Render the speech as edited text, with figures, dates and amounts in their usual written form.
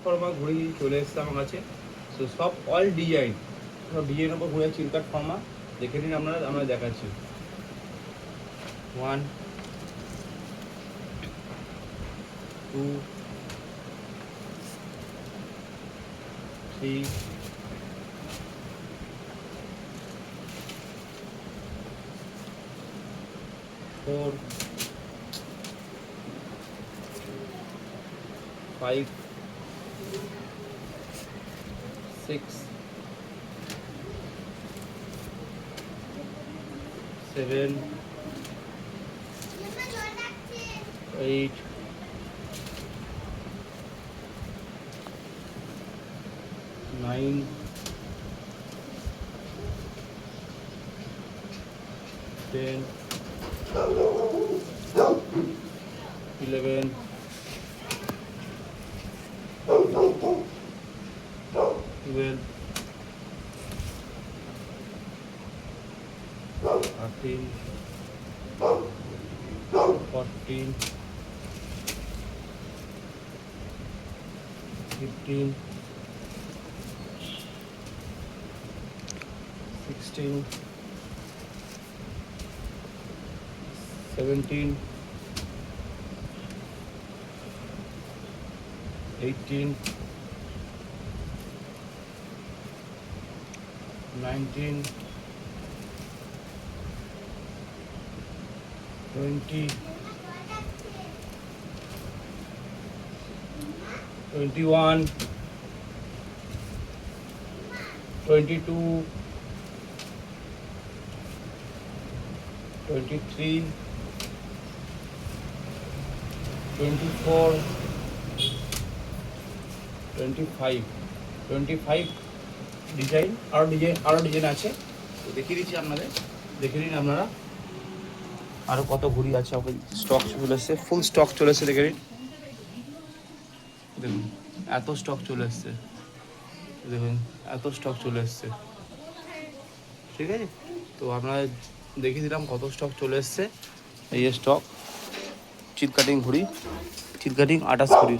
ফর্মা ঘড়ি চলে এসছে আমার কাছে। তো সব অল ডিজাইন, সব ডিজাইনের উপর ঘুরে চিলকাট ফর্মা দেখে নিন আপনারা, আমরা দেখাচ্ছি। 1 2 3 4 5 6 7 8 9 10 11 12 13 14 15 16 17 18 19 20 21 22 23 24 25 25 ডিজাইন, আরও ডিজাইন আছে। তো দেখিয়ে দিচ্ছি আপনাদের, দেখে নিন আপনারা আরও কত ঘুড়ি আছে। আমাদের স্টক চলে এসছে, ফুল স্টক চলে এসছে, দেখে নিন। দেখুন এত স্টক চলে এসছে, দেখুন এত স্টক চলে এসছে, ঠিক আছে। তো আপনারা দেখিয়ে দিলাম কত স্টক চলে এসছে। এই স্টক চিল কাটিং ঘুড়ি, চিল কাটিং 28 ঘুড়ি।